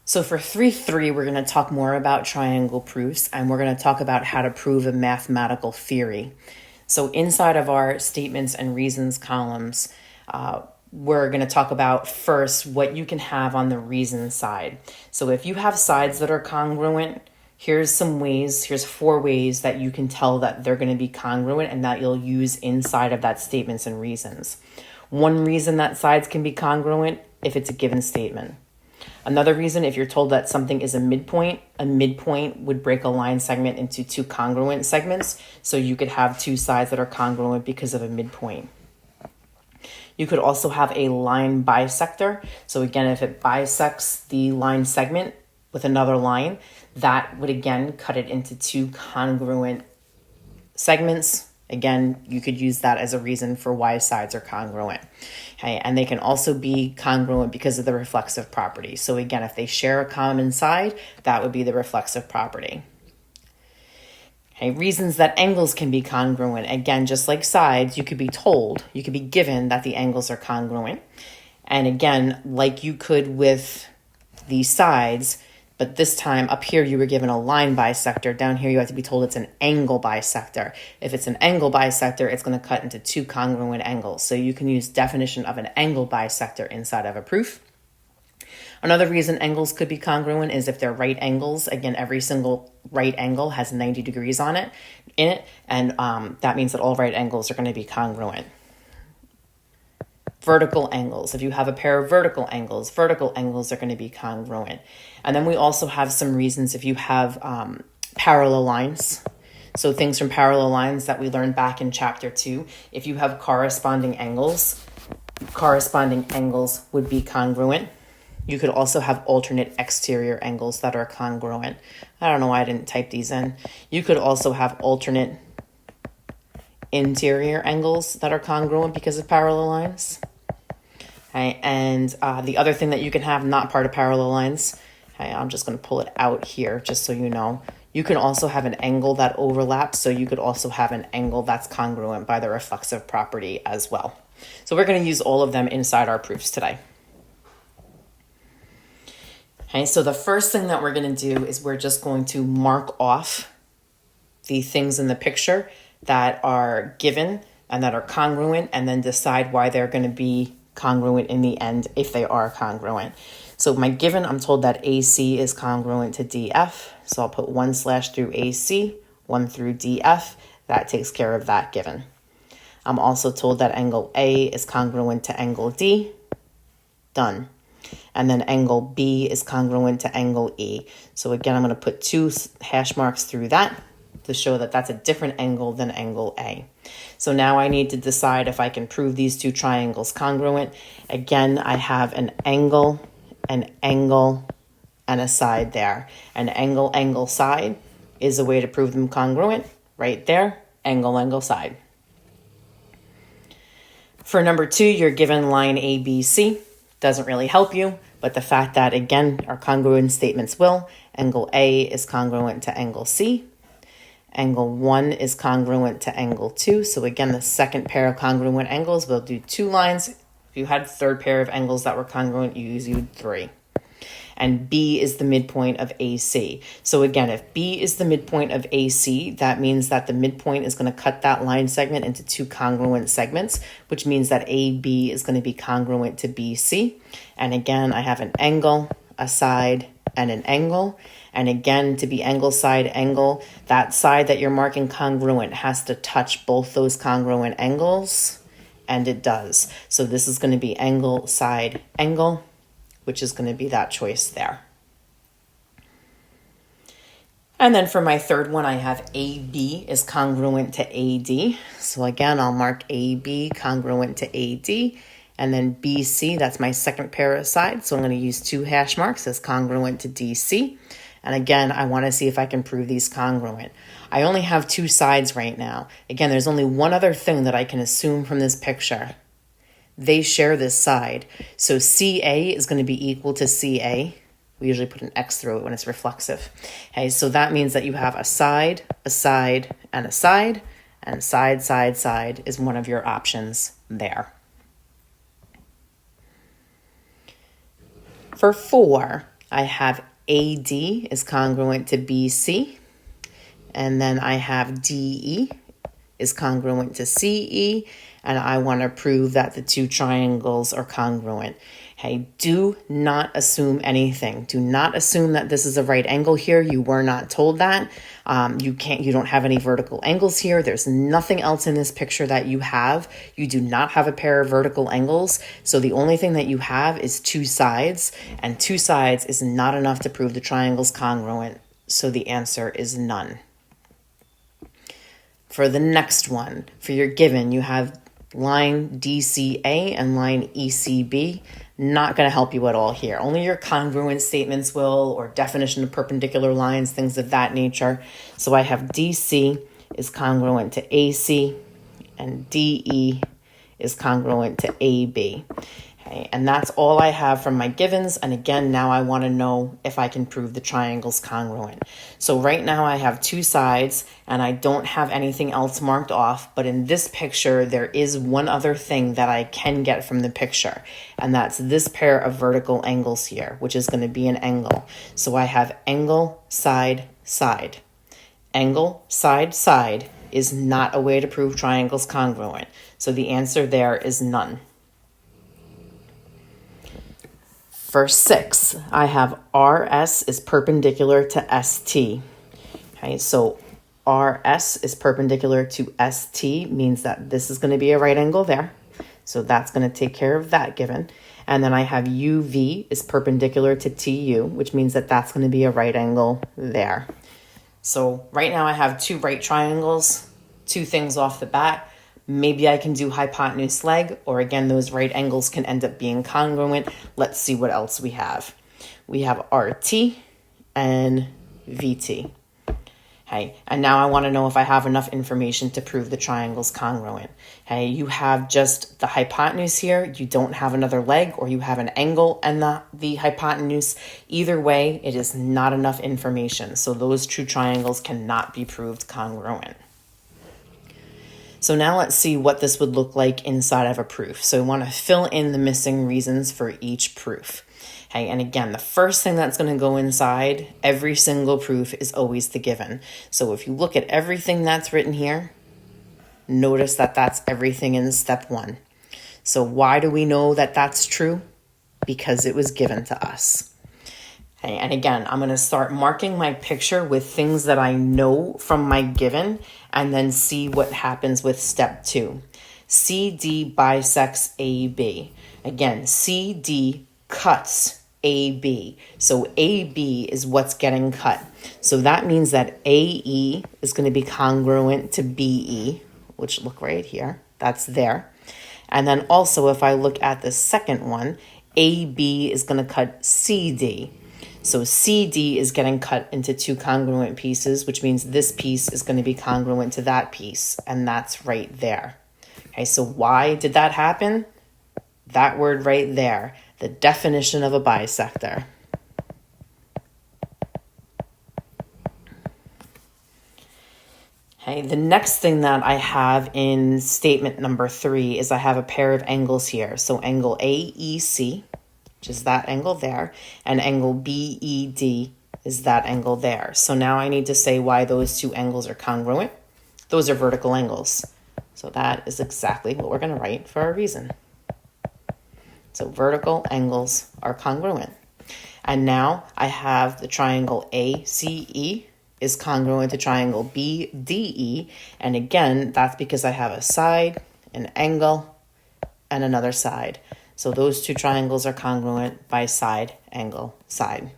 So for 3.3, we're going to talk more about triangle proofs, and we're going to talk about how to prove a mathematical theory. So inside of our statements and reasons columns, we're going to talk about first what you can have on the reason side. So if you have sides that are congruent, here's 4 ways that you can tell that they're going to be congruent and that you'll use inside of that statements and reasons. One reason that sides can be congruent if it's a given statement. Another reason, if you're told that something is a midpoint would break a line segment into 2 congruent segments. So you could have 2 sides that are congruent because of a midpoint. You could also have a line bisector. So again, if it bisects the line segment with another line, that would again cut it into 2 congruent segments. Again, you could use that as a reason for why sides are congruent. Okay, and they can also be congruent because of the reflexive property. So again, if they share a common side, that would be the reflexive property. Okay, reasons that angles can be congruent. Again, just like sides, you could be given that the angles are congruent. And again, like you could with the sides, but this time up here you were given a line bisector. Down here you have to be told it's an angle bisector. If it's an angle bisector, it's going to cut into 2 congruent angles. So you can use definition of an angle bisector inside of a proof. Another reason angles could be congruent is if they're right angles. Again, every single right angle has 90 degrees in it, and that means that all right angles are going to be congruent. Vertical angles. If you have a pair of vertical angles are going to be congruent. And then we also have some reasons if you have parallel lines. So things from parallel lines that we learned back in chapter 2. If you have corresponding angles would be congruent. You could also have alternate exterior angles that are congruent. I don't know why I didn't type these in. You could also have alternate interior angles that are congruent because of parallel lines. Okay, and the other thing that you can have not part of parallel lines, okay, I'm just going to pull it out here just so you know. You can also have an angle that overlaps, so you could also have an angle that's congruent by the reflexive property as well. So we're going to use all of them inside our proofs today. Okay, so the first thing that we're going to do is we're just going to mark off the things in the picture that are given and that are congruent, and then decide why they're going to be congruent in the end if they are congruent. So my given, I'm told that AC is congruent to DF. So I'll put 1 slash through AC, 1 through DF. That takes care of that given. I'm also told that angle A is congruent to angle D. Done. And then angle B is congruent to angle E. So again, I'm going to put 2 hash marks through that to show that that's a different angle than angle A. So now I need to decide if I can prove these 2 triangles congruent. Again, I have an angle, and a side there. An angle, side is a way to prove them congruent. Right there, angle, side. For number 2, you're given line ABC. Doesn't really help you, but the fact that, again, our congruent statements will. Angle A is congruent to angle C. Angle 1 is congruent to angle 2. So again, the second pair of congruent angles, we'll do 2 lines. If you had a third pair of angles that were congruent, you use 3. And B is the midpoint of AC. So again, if B is the midpoint of AC, that means that the midpoint is going to cut that line segment into 2 congruent segments, which means that AB is going to be congruent to BC. And again, I have an angle, a side, and an angle. And again, to be angle, side, angle, that side that you're marking congruent has to touch both those congruent angles, and it does. So this is going to be angle, side, angle, which is going to be that choice there. And then for my third one, I have AB is congruent to AD. So again, I'll mark AB congruent to AD. And then BC, that's my second pair of sides. So I'm going to use 2 hash marks as congruent to DC. And again, I want to see if I can prove these congruent. I only have 2 sides right now. Again, there's only one other thing that I can assume from this picture. They share this side. So CA is going to be equal to CA. We usually put an X through it when it's reflexive. Okay, so that means that you have a side, and a side, and side is one of your options there. For 4, I have AD is congruent to BC. And then I have DE is congruent to CE, and I want to prove that the two triangles are congruent. Hey, do not assume anything. Do not assume that this is a right angle here. You were not told that. You don't have any vertical angles here. There's nothing else in this picture that you have. You do not have a pair of vertical angles. So the only thing that you have is two sides, and two sides is not enough to prove the triangle's congruent. So the answer is none. For the next one, for your given, you have line DCA and line ECB. Not going to help you at all here. Only your congruent statements will, or definition of perpendicular lines, things of that nature. So I have DC is congruent to AC, and DE is congruent to AB. Okay, and that's all I have from my givens. And again, now I want to know if I can prove the triangle's congruent. So right now I have two sides and I don't have anything else marked off. But in this picture, there is one other thing that I can get from the picture. And that's this pair of vertical angles here, which is going to be an angle. So I have angle, side, side. Angle, side, side is not a way to prove triangles congruent. So the answer there is none. For 6, I have RS is perpendicular to ST. Okay, so RS is perpendicular to ST means that this is going to be a right angle there. So that's going to take care of that given. And then I have UV is perpendicular to TU, which means that that's going to be a right angle there. So right now I have two right triangles, two things off the bat. Maybe I can do hypotenuse leg, or again, those right angles can end up being congruent. Let's see what else we have. We have RT and VT. Okay, and now I want to know if I have enough information to prove the triangle's congruent. Okay, you have just the hypotenuse here. You don't have another leg, or you have an angle and the hypotenuse. Either way, it is not enough information. So those two triangles cannot be proved congruent. So now let's see what this would look like inside of a proof. So we want to fill in the missing reasons for each proof. Okay, and again, the first thing that's going to go inside every single proof is always the given. So if you look at everything that's written here, notice that that's everything in step 1. So why do we know that that's true? Because it was given to us. Okay, and again, I'm going to start marking my picture with things that I know from my given and then see what happens with step 2. CD bisects AB. Again, CD cuts AB. So AB is what's getting cut. So that means that AE is going to be congruent to BE, which look right here. That's there. And then also if I look at the second one, AB is going to cut CD. So CD is getting cut into two congruent pieces, which means this piece is going to be congruent to that piece, and that's right there. Okay, so why did that happen? That word right there, the definition of a bisector. Okay, the next thing that I have in statement number 3 is I have a pair of angles here. So angle AEC, which is that angle there, and angle BED is that angle there. So now I need to say why those two angles are congruent. Those are vertical angles. So that is exactly what we're going to write for a reason. So vertical angles are congruent. And now I have the triangle ACE is congruent to triangle BDE. And again, that's because I have a side, an angle, and another side. So those two triangles are congruent by side, angle, side.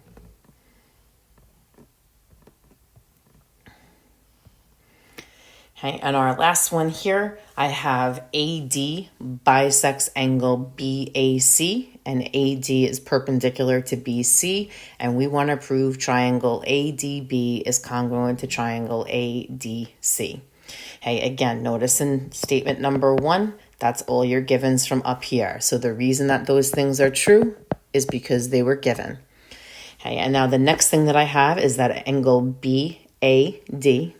Okay, and our last one here, I have AD bisects angle BAC, and AD is perpendicular to BC, and we want to prove triangle ADB is congruent to triangle ADC. Hey, again, notice in statement number 1, that's all your givens from up here. So the reason that those things are true is because they were given. Okay, and now the next thing that I have is that angle BAD, which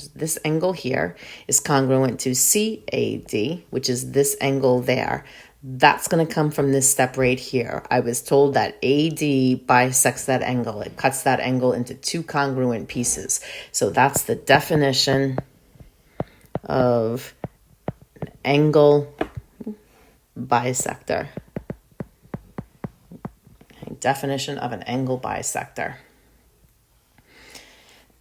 is this angle here, is congruent to CAD, which is this angle there. That's going to come from this step right here. I was told that AD bisects that angle. It cuts that angle into two congruent pieces. So that's the definition of an angle bisector. Okay, definition of an angle bisector.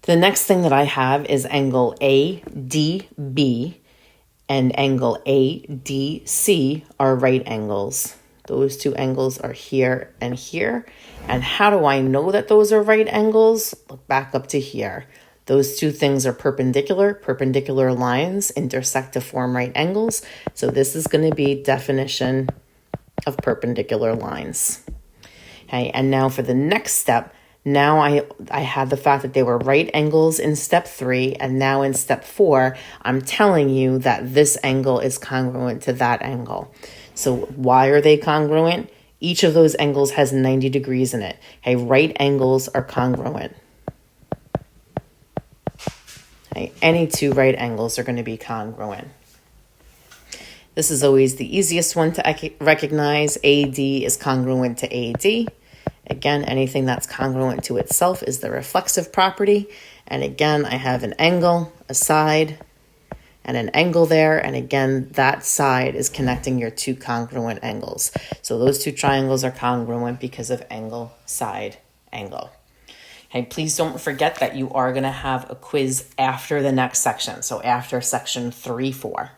The next thing that I have is angle ADB and angle ADC are right angles. Those two angles are here and here. And how do I know that those are right angles? Look back up to here. Those two things are perpendicular. Perpendicular lines intersect to form right angles. So this is going to be definition of perpendicular lines. Okay, and now for the next step, now I had the fact that they were right angles in step 3, and now in step 4, I'm telling you that this angle is congruent to that angle. So why are they congruent? Each of those angles has 90 degrees in it. Okay, right angles are congruent. Okay, any two right angles are going to be congruent. This is always the easiest one to recognize. AD is congruent to AD. Again, anything that's congruent to itself is the reflexive property. And again, I have an angle, a side, and an angle there. And again, that side is connecting your two congruent angles. So those two triangles are congruent because of angle, side, angle. Okay, please don't forget that you are going to have a quiz after the next section. So after section 3-4.